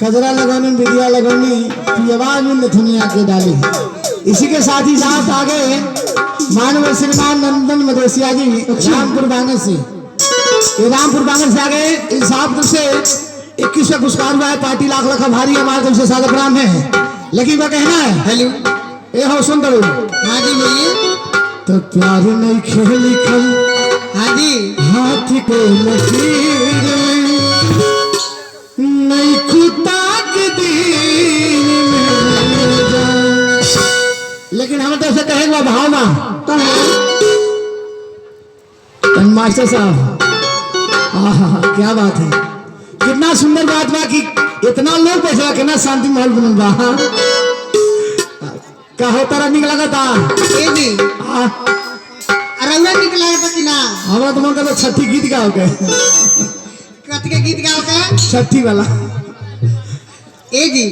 कजरा लगौनी विद्या लगौनी पियवा में नथुनिया के डाली। इसी के साथ ही साथ आगे मानव श्रीमान नंदन मदेशिया जी रामपुर बांगर से, ये रामपुर बांगर से आगे इंसाफ से 21वां पुरस्कार हुआ है। पार्टी लाख लाख भारी हमारे तरफ से सादा प्रोग्राम है। लेकिन वह कहना है हेलो ए हो सुन दो। हाँ जी बोलिए। तो प्यार नहीं खेली कल हाँ जी हाथ के लकीर नहीं खुदा के दिन में। लेकिन हम तो ऐसे कहेंगे भावना मास्टर साहब क्या बात है, कितना सुंदर बात बा कि इतना लोग पैसा कितना शांति माहौल बनल बा। क्या होता रहा निकला था ए जी अरौला निकला था कि ना? हमारा तो मन का तो छठी गीत गाओ के कथी के गीत गाओ के छठी वाला। ए जी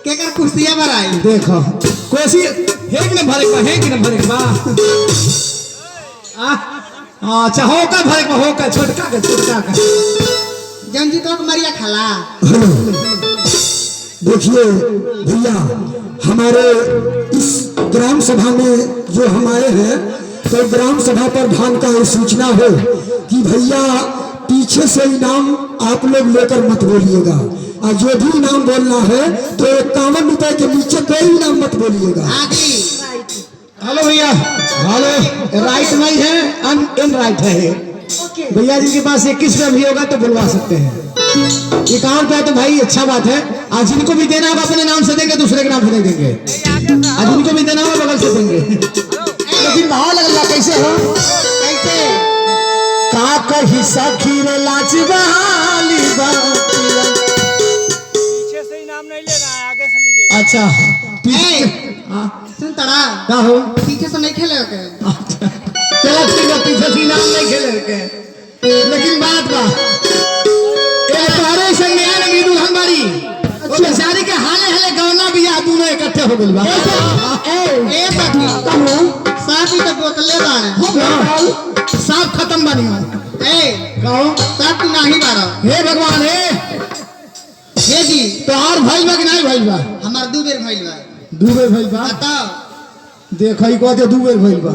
के कर कुर्सियां भराई देखो कोसी है कि न भरे का है कि न भरे का अच्छा हो का भरे का हो का छोटका का जन जी तो मरिया खाला। देखिए भैया हमारे इस ग्राम सभा में जो हम आए हैं तो ग्राम सभा प्रधान का ये सूचना हो कि भैया पीछे से इनाम आप लोग लेकर मत बोलिएगा और जो भी इनाम बोलना है तो 51 रुपए के नीचे कोई इनाम मत बोलिएगा। हेलो भैया हेलो राइट नहीं है इन राइट है भैया जी के पास 21 रुपया भी होगा तो बुलवा सकते हैं। 51 रुपया तो भाई अच्छा बात है। आज जिनको भी देना होगा अपने नाम से देंगे, दूसरे के नाम से नहीं देंगे। आज जिनको भी देना होगा बगल से देंगे। लेकिन भाव लगेगा कैसे हो कैसे का कही सखी रे लाजवाली पीछे से इनाम नहीं लेना है, आगे से लीजिएगा। अच्छा सुन तड़ा क्या हो पीछे से नहीं खेले के चलो ठीक है पीछे से इनाम नहीं खेले के। लेकिन बात बा तारे संग नया नगी दुल्हन बारी वो बेचारी के हाले हाले गौना भी आ दोनों इकट्ठे हो गइल बा। ए सखी साथ ही तो बोतले बाणे साफ खत्म बनी हो ए कहो साथ तू नहीं बारा। हे भगवान हे जी तोहार भइल बा कि नहीं भइल बा? हमार 2 बेर भइल बा। 2 बेर भइल बा? बताओ देखो ई कहते 2 बेर भइल बा।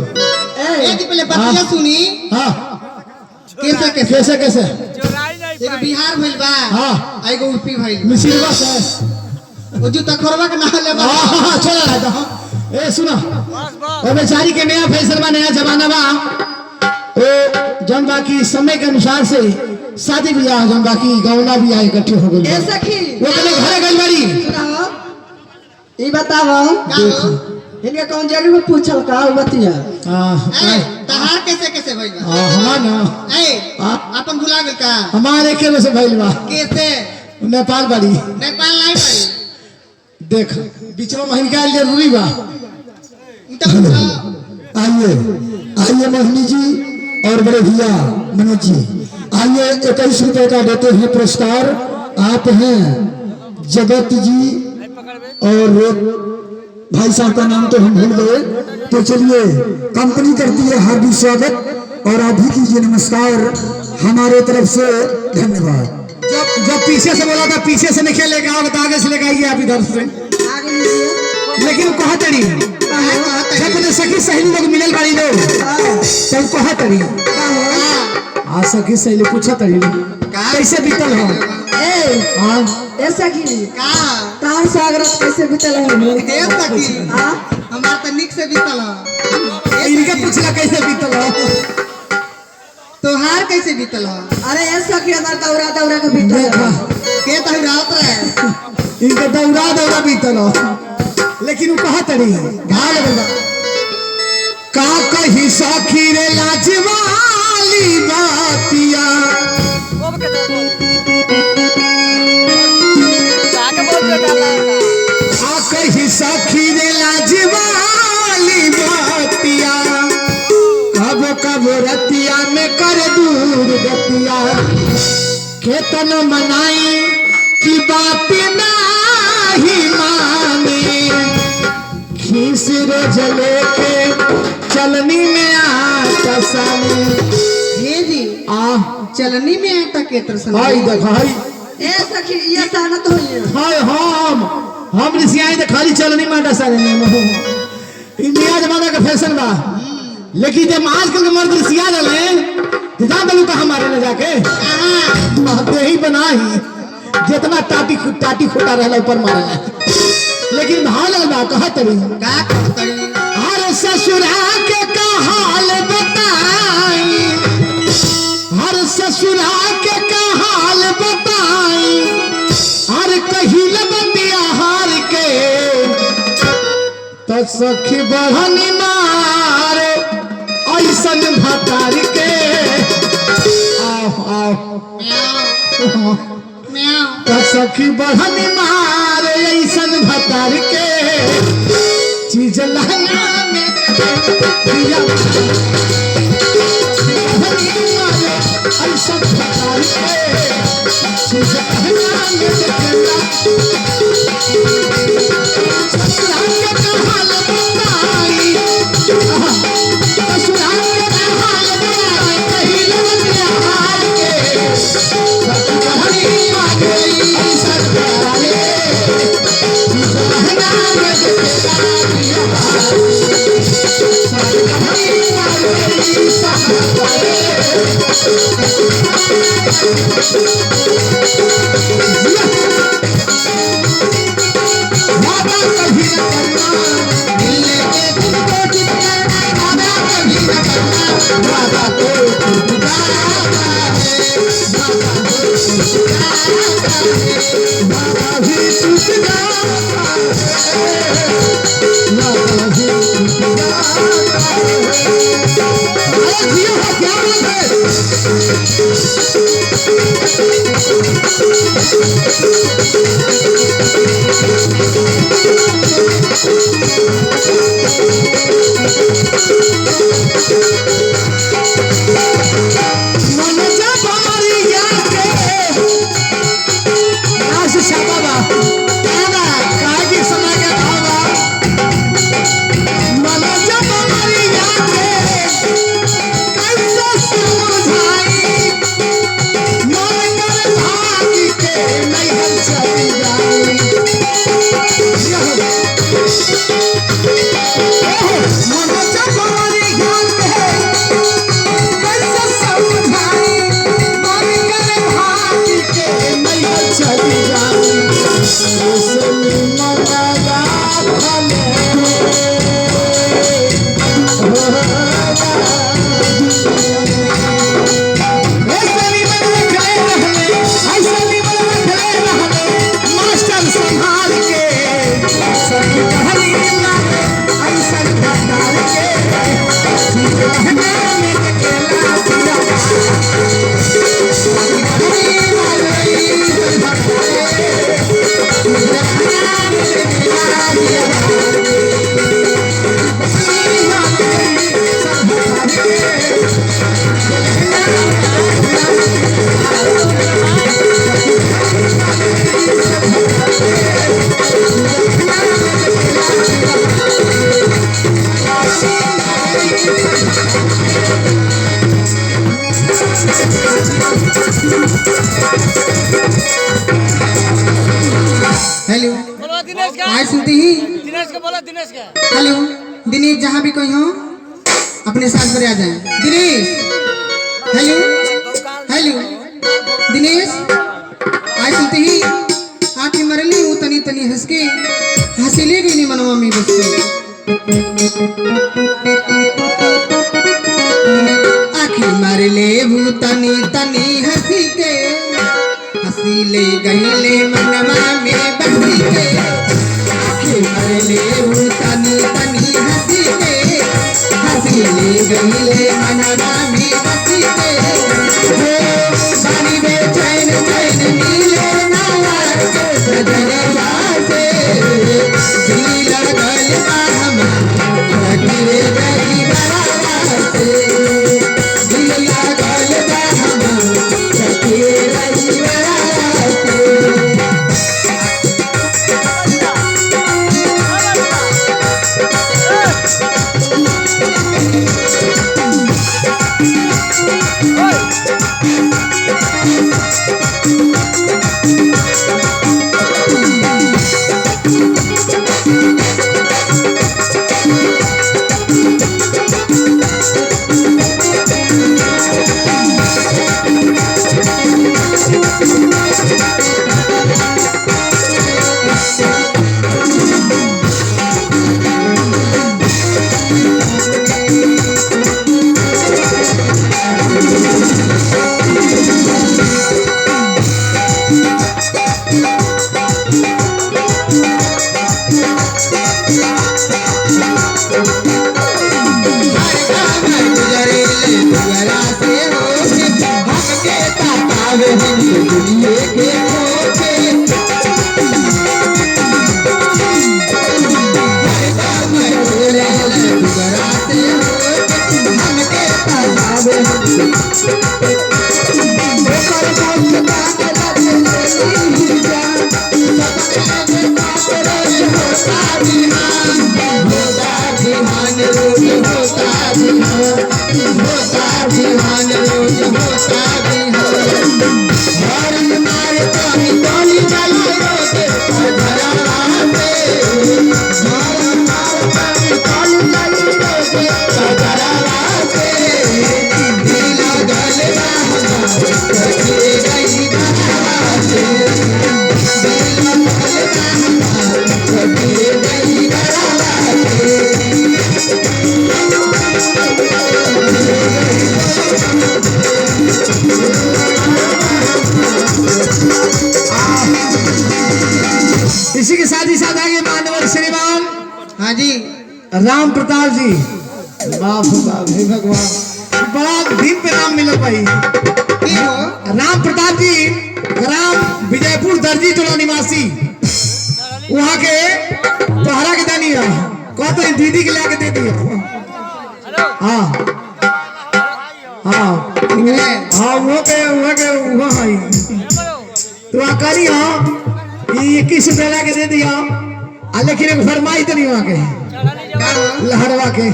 ए जी पहले बतिया सुनी। हां कैसे कैसे कैसे कैसे जो राय नहीं एक पाई। बिहार भइल बा हाँ। एगो यूपी भइल बा। मिसिरवा से वो जो तखरवा के ना ले बा। हां चला रहा था। ए सुनो बस बस ओ बेचारी के नया फैशन बा, नया जमाना बा। ओ जन बाकी समय के अनुसार से शादी ब्याह जन बाकी गौना भी आए इकट्ठे हो गए। ए सखी वो कने घरे गइल बाड़ी। सुनाओ ई बताओ देखो इनके कौन जगह में पूछल का बतिया। हां तहार कैसे कैसे भइल बा? हमार ना ए अपन भुला गेल का? हमारे के में से भइल बा। कैसे नेपाल बाड़ी। नेपाल नहीं भाई देख बीचवा महीन का जरूरी बा। आइए आइए मोहिनी जी और बड़े भैया मनोज जी आइए 21 रुपए का देते हैं पुरस्कार। आप हैं जगत जी नहीं पकड़बे। और भाई साहब का नाम तो हम भूल गए। तो चलिए कंपनी करती है हार्दिक स्वागत और आप भी कीजिए नमस्कार हमारे तरफ से धन्यवाद। जब पीछे से बोला था पीछे से नहीं लेके आओ तो आगे से लेके आइए आप इधर से। लेकिन कहा तड़ी जब मुझे सखी सहेली लोग मिलल बाड़ी लोग तब कहा तड़ी आ सखी सहेली पूछा तड़ी कैसे बीतल हो हां ऐसा की का तार स्वागत कैसे बीतल है? ए सखी हमार त निक से बीतल ह। इनके पूछला कैसे बीतल हो तोहार कैसे बीतल ह? अरे ऐसा की हमार दौरा दौरा के बीतल है। के तहु रात रहे इनके दौरा दौरा बीतल हो। लेकिन वो कहा तड़ी घाल बंदा का कही सखी रे लाजवाली बातिया वो के दो जाके बोल दे डाला आ कही सखी रे लाजवाली बातिया कब कब रतिया में कर दूर गतिया केतन मनाई की बात नहीं माने खीस रोज लेके चलनी में आता सानी। हे जी आ चलनी में आता के तरसन हाय देख हाय ए सखी ये सानत होइए हाय हम रिसियाई तो खाली चलनी माटा सारे इंडिया जमाना का फैशन बा लेकिन जब आजकल के मर्द रिसिया रहे जा दलू का हमारे ले जाके महते ही बना ही जितना टाटी खोटा रहला ऊपर मारला लेकिन भाव लगल कहा तरी का कहतरी हर ससुरा के का हाल बताई हर ससुरा के का हाल बताई हर कहिल बतिया हार के तो सखी बढ़नी मारे ऐसन भतार के आओ तो सखी बढ़नी मारे ऐसन भतार के चीज लहना में दिया बढ़नी मारे ऐसन भतार के चीज लहना में दिया ससुराल के कहाल बताई ससुराल के कहाल बताई कहिल बतिया हार के सखी बढ़नी मारे ऐसन भतार के चीज लहना में दिया सखी बढ़नी मारे ऐसन वादा कभी न करना मिलने के तुमको जितना वादा कभी न करना वादा तो टूटता है वादा तो टूटता है वादा भी टूट जाता है वादा भी टूट जाता है अरे जियो है क्या बात है मन जब हमारी याद के आज शाबाबा आना काहे की समय के खावा मन जब हमारी याद के कैसे समझाई मन कर भागी के नहीं हम चली जाई मन जब हमारी याद के कैसे समझाई मन कर भागी के नहीं हम चली जाई उसने मनाया मास्टर संभाल के सखी कहली मारे ऐसन भतार के कहना में अकेला दिया सखी कहली मारे ऐसन भतार के कहना में अकेला दिया सखी मारे ऐसन भतार के हेलो बोलो दिनेश का आवाज सुनती ही दिनेश का बोलो दिनेश का हेलो दिनेश जहाँ भी कोई हो अपने साथ पर आ जाए दिनेश हेलो हेलो दिनेश आज सुनते ही आँखें मरली वो तनी तनी हंस के हंसी ले गई नहीं मनवा में बस आँखें मर ले वो तनी तनी हंसी के हंसी ले गई ले मनवा में बसी के आँखें मर ले वो तनी तनी हंसी के हंसी ले गई ले मनवा में बसी के बानी बेचैन चैन मिले ना के सजन जाते दिल लड़गल बा हमारा गिरे गई बराते दिल लड़गल बा हमारा गिरे गई बराते ओए हाँ जी राम प्रताप जी, बाप रे बाप, हे भगवान, बड़ा दिन पे नाम मिला भाई। की हो राम प्रताप जी ग्राम विजयपुर दर्जी टोला निवासी, वहाँ के तोहरा के दानी है, कहते हैं दीदी के लाके दे दियो। हाँ हाँ हाँ, वो वहाँ है तो वहाँ करी हो ये 21 रुपया लाके दे दिया, लेकिन एक फरमाई तो नहीं वहाँ के का हो लहरवा के।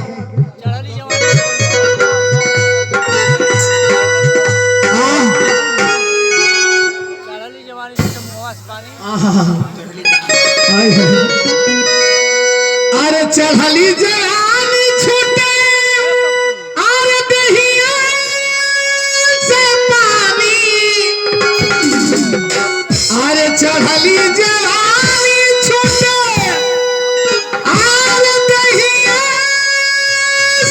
अरे चढ़ली जवानी छूटे अरे दहिया से पानी, अरे चढ़ली जवानी छूटे अरे दहिया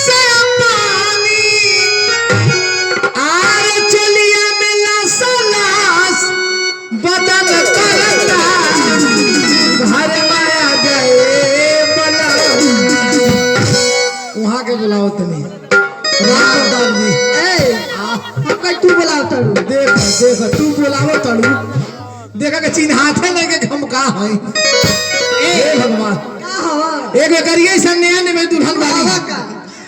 से पानी, अरे चलिया में लाश लाश बदन करता, घर माया गए बला। वहाँ के बुलाओ तुम्हें राम प्रताप जी। हम तू बुलाओ तरू देख तू बुलाओ तड़ू, देखा के चिन्हाथे नहीं के हम का है। ए भगवान, का हवा एक करिए सन्यान में दुल्हन वाली का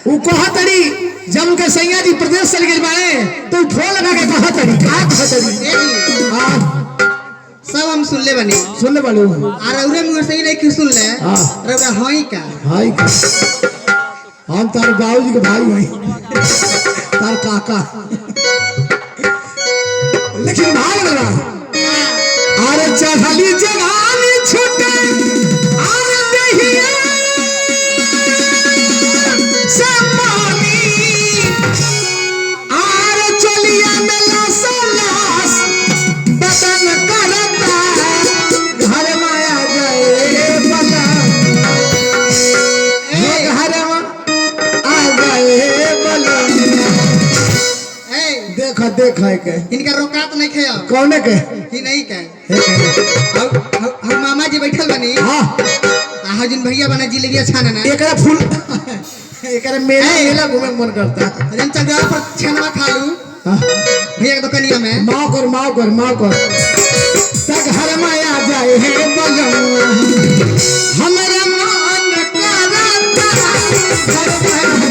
वो कहा तड़ी, जब उनके सैया जी प्रदेश चल गए बाड़े तो फोन लगा के कहा तड़ी, का कहा तड़ी। ए जी हाँ सब हम सुन ले बनी सुन ले बालू। और औरे मुंह से ही नहीं क्यों सुन ले हाँ। रौरा होई का भाई का हम तार बाबूजी के भाई भाई तार काका, लेकिन भाई लगा अरे चढ़ली जवानी छूटे अरे दहिया से पानी, अरे चलिया में लाश लाश बदन करता, घर माया गए बला। घर आ गए बला। ए देख के इनका रोकात नहीं खेया कौने के ही नहीं का हम मामा जी बैठल बनी हाँ आ जिन भैया बना जिलेबी छाना ना एकरा फूल एकरा मेला मेला घूमे मन करता। रन चल पर छानवा खा लू हाँ, भैया के दुकानिया में माँ कर तक घर माया जाए है बलुआ, हमारा मन करता घर माया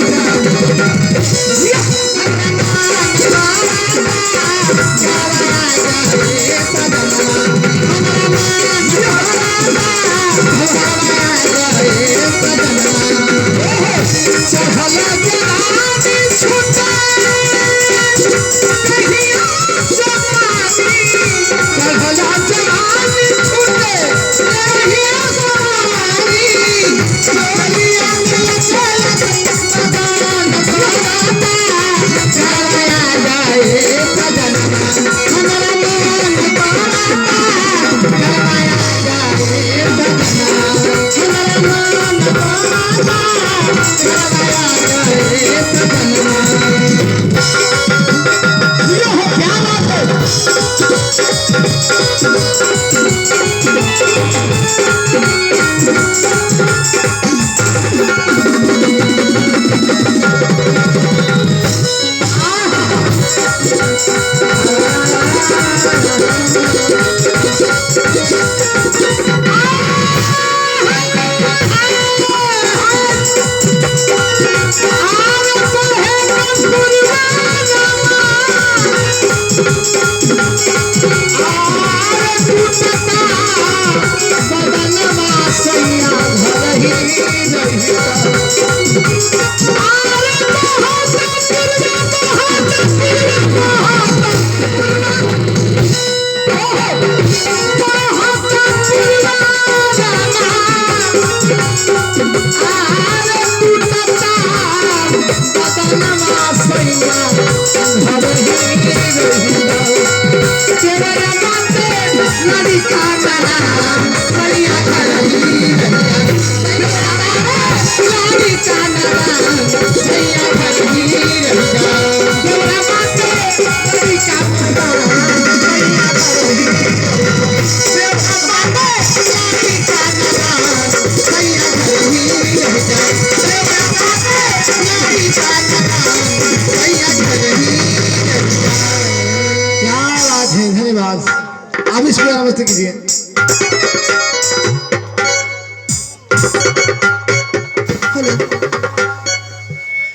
इसको नमस्ते कीजिए।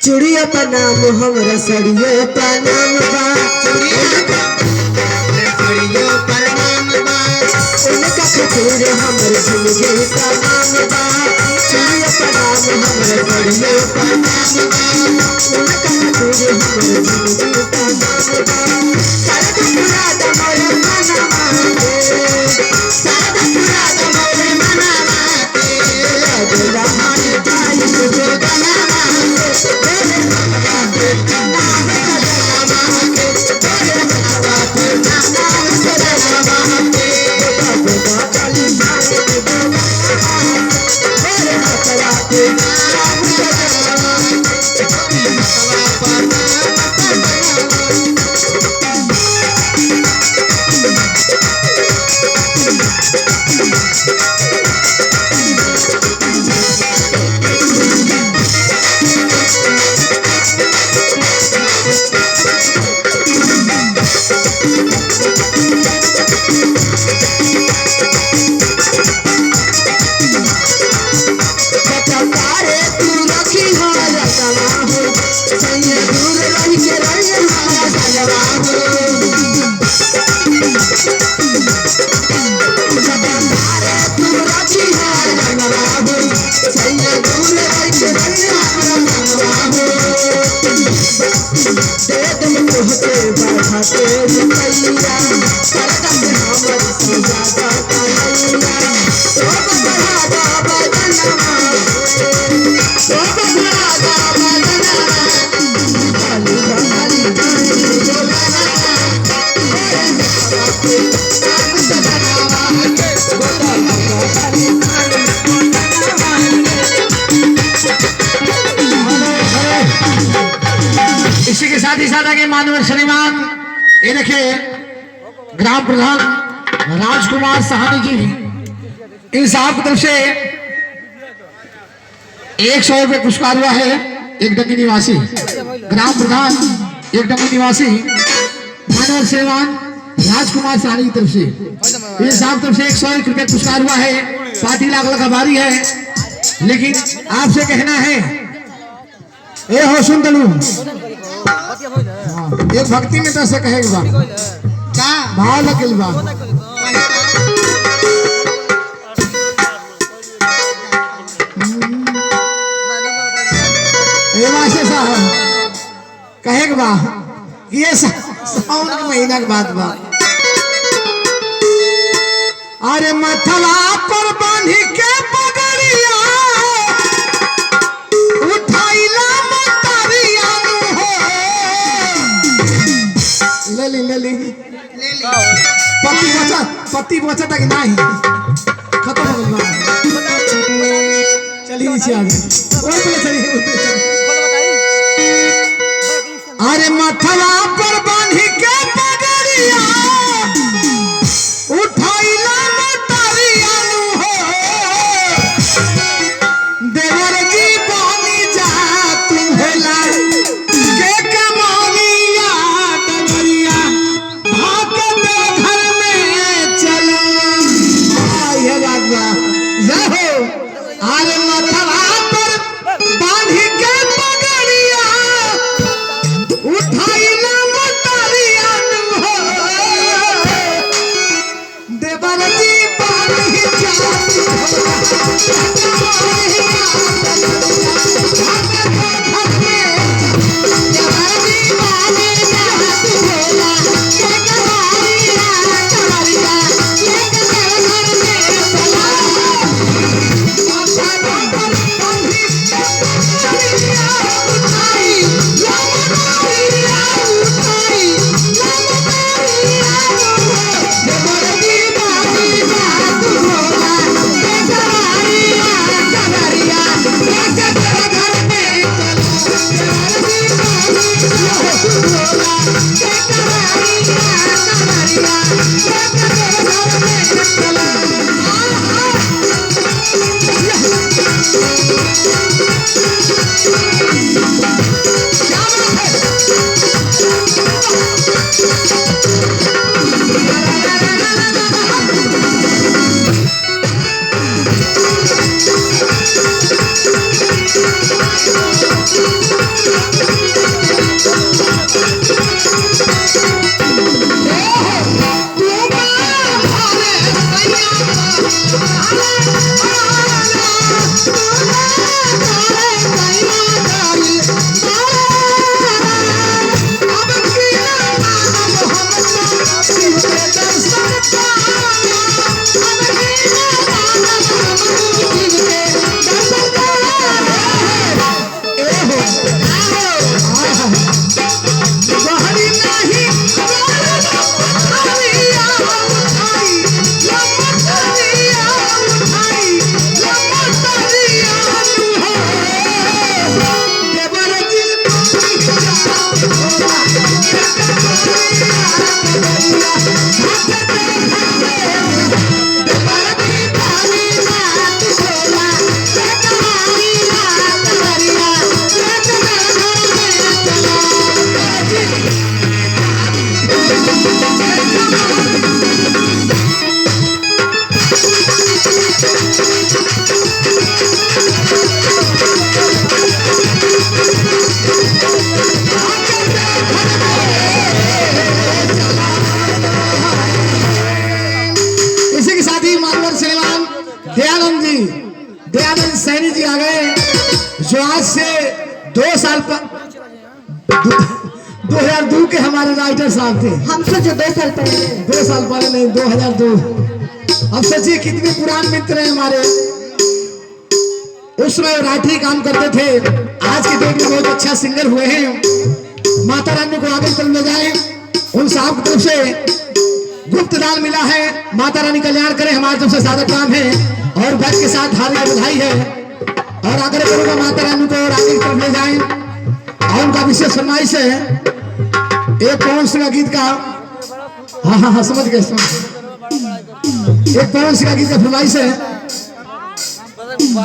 चूड़िया प्रणाम हमरा सड़ियो प्रणाम बा उनका खतूर हमर जिंदगी का नाम बा चूड़िया प्रणाम हमरा सड़ियो प्रणाम बा उनका खतूर हमर जिंदगी का नाम बा सारा पूरा दमोर मनावा सारा पूरा दमोर मनावा अगला हमारी ताई को बनावा इसी के साथ ही साथ आगे माननीय श्रीमान ये देखिए ग्राम प्रधान राजकुमार सहानी जी, इन साहब की तरफ से 100 रुपये पुरस्कार हुआ है। एक डंगी निवासी ग्राम प्रधान एक डंगी निवासी माननीय श्रीमान राजकुमार सहानी की तरफ से इन साहब की तरफ से 101 रुपये पुरस्कार हुआ है। पार्टी लाख लाख आभारी है, लेकिन आपसे कहना है ए हो सुन तलू एक भक्ति में तो से कहेगा का भाव लगल बा से साहब कहेगा बा ये सावन के महीना के बाद बा अरे मथवा पर बांधी के पगड़िया उठाइला मतरिया हो ले पति बचा तक नहीं खत्म हो गया। चलिए नीचे आ गए। अरे मथवा पर बांधी के पगड़िया उठाइला मतरिया हो देवर जी बानी जा तुम्हेला के कमानिया डगरिया भाग दे घर में चलो ये बात बा जाओ। अरे मथवा पर बांधी के पगड़िया उठाइला मतरिया हो इसी के साथ ही मानवर श्रीमान दयानंद जी, दयानंद सैनी जी आ गए, जो आज से 2 साल पर 2002 के हमारे राइटर साहब थे। हमसे जो 2 साल पहले 2 साल पहले नहीं, 2002। अब सोचिए कितने पुराने मित्र हैं हमारे। उस समय राठी काम करते थे, आज के डेट में बहुत अच्छा सिंगर हुए हैं। माता रानी को आगे चल ले जाए, उन साहब की तरफ से गुप्त दान मिला है। माता रानी कल्याण करे, हमारे तरफ से सादा काम है और बैठ के साथ हार्दिक बधाई है। और आग्रह करूंगा माता रानी को और आगे की तरफ ले जाए। और उनका विशेष फरमाइश है एक पवन सिंह का गीत का, हाँ समझ गए, एक पवन सिंह का गीत का फरमाइश है,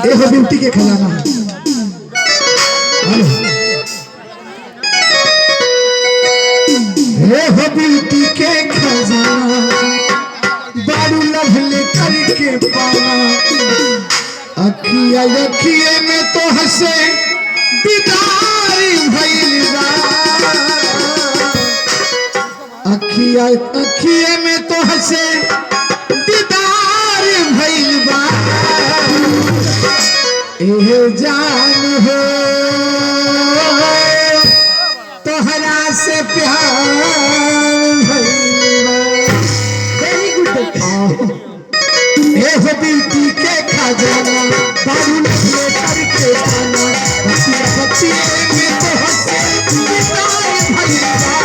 एक ब्यूटी के खजाना। हे ब्यूटी के खजाना, बारू लभले करके पाना, अखिया अखिए में तो हंसे दीदारी भइल बा, अखिया अखिए में तो हंसे दीदारी भइल बा, ए जान हो तोहरा से प्यार भइल बा। Very good. ए ब्यूटी के खजाना, बारू लभले करके पाना, बच्चिया बच्चिए में तो हंसे दीदार भइल बा,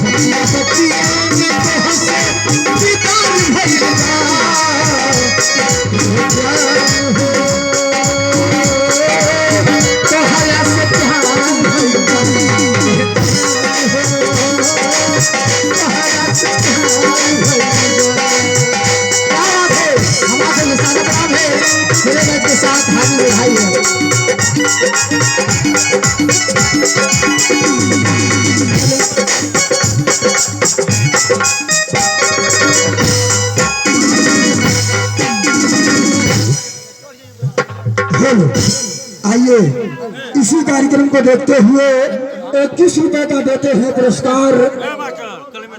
बच्चिया बच्चिए में तो हंसे दीदार भइल बा, ए जान हो तोहरा से प्यार भइल बा, तोहरा से प्यार भइल बा। हमारे निशाना काम है, मेरे बैठ के साथ हाजिर भाई है। हेलो, आइए इसी कार्यक्रम को देखते हुए 21 रुपए का देते हैं पुरस्कार।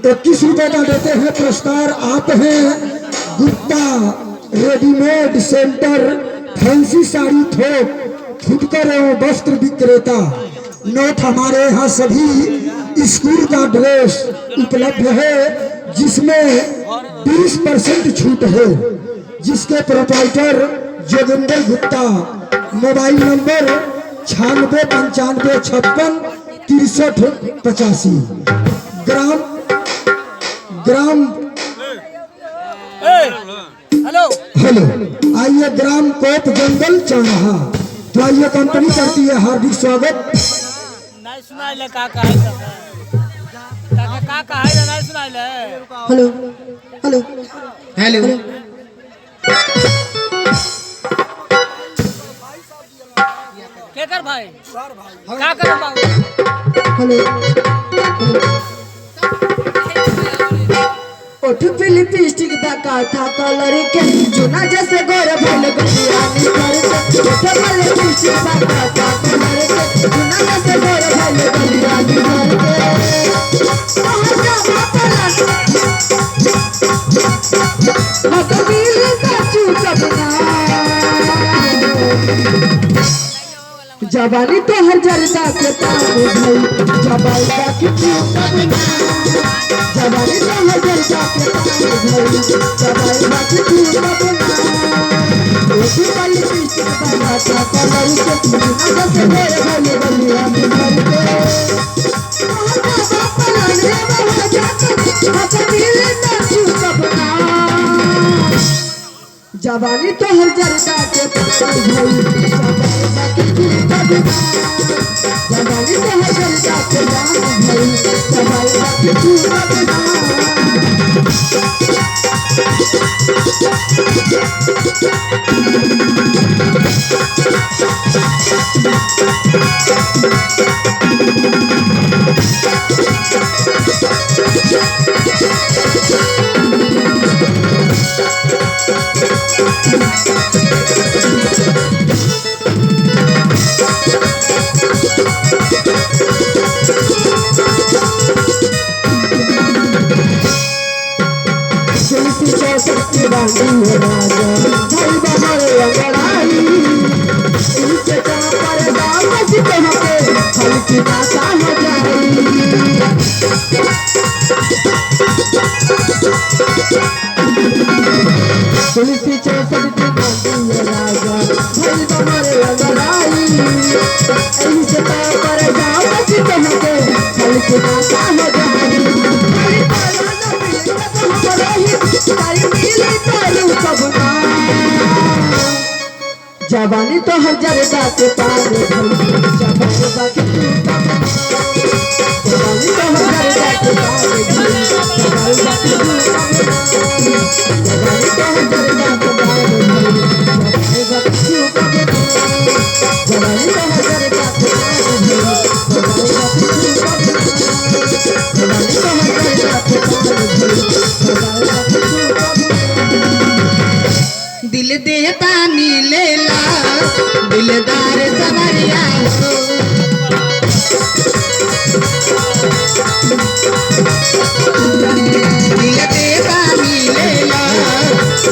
21 रुपए का देते हैं पुरस्कार। आप हैं Gupta readymade centre, fancy sari थोक, फुटकर एवं वस्त्र विक्रेता। नोट हमारे यहाँ सभी स्कूल का ड्रेस उपलब्ध है, जिसमें 20% छूट है, जिसके proprietor Joginder Gupta. Mobile number 969556 6385। Gram hello hello, आइए ग्राम कोप जंगल चौराहा। तो आइए कंपनी करती है हार्दिक स्वागत। नहीं सुनाई ले का है का है नहीं सुनाई ले। हेलो हेलो हेलो के कर भाई का कर बाबू। हेलो ओठ पे लिपस्टिक का था कलर के, चुना जैसे गोर भल गलियानी करके, ओठ पे लिपस्टिक का था कलर के, चुना जैसे गोर भल गलियानी करके, मत मिले साचू सपना जवानी तो हर जरदा के पानी भाई जवानी का कितनी सपना जवानी तो हर जरदा के पानी भाई जवानी का कितनी सपना एक बारी पीछे बाता कलर के नजर से मेरे गले गले हम करके जवानी तो हर जरदा के पानी भाई जवानी तो हर जरदा के पानी भाई जवानी का कितनी सपना शक्ति बांधी है राजा भाई बहरे अंगड़ाई इनके पर दामस कहते हल्की दासा हो जाई तुलसी चौसठ बांधी है राजा भाई बहरे अंगड़ाई इनके पर दामस कहते हल्की दासा हो जाई जवानी तो हर जरदा के पानी जवानी तो हर जरदा के पानी जवानी तो हर जरदा के पानी जवानी तो हर जरदा के दिल देता नीलेला दिलदार सवरिया हो दिल देता नीलेला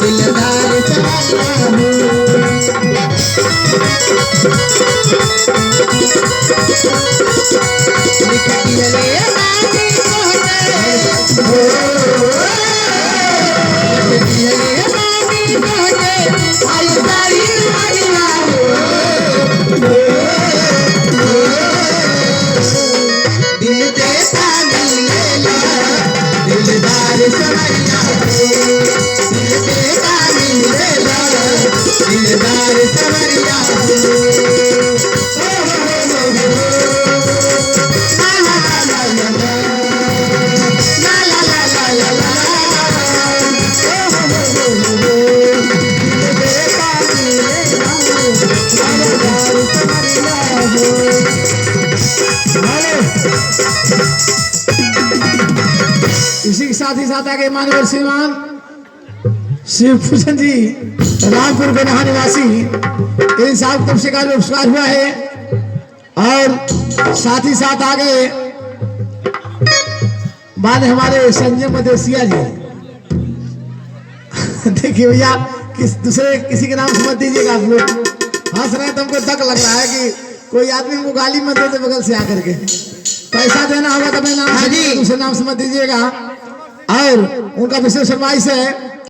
दिलदार सवरिया हो दिखतिले बाजी कोने दिल देता नीलेला दिलदार सवरिया हो दिल देता नीलेला दिलदार सवरिया हो इसी के साथ ही साथ आगे मानवर श्रीमान शिवभूषण जी रामपुर के नहा निवासी इन साहब तब से का पुरस्कार हुआ है और साथ ही साथ आगे बाद हमारे संजय मदेशिया जी देखिए भैया दूसरे किसी के नाम से मत दीजिएगा आप लोग हंस रहे हैं तो हमको तक लग रहा है कि कोई आदमी को गाली मत देते बगल से आकर के पैसा देना होगा तो अपने नाम से दूसरे नाम से मत दीजिएगा और उनका विशेष फरमाइश है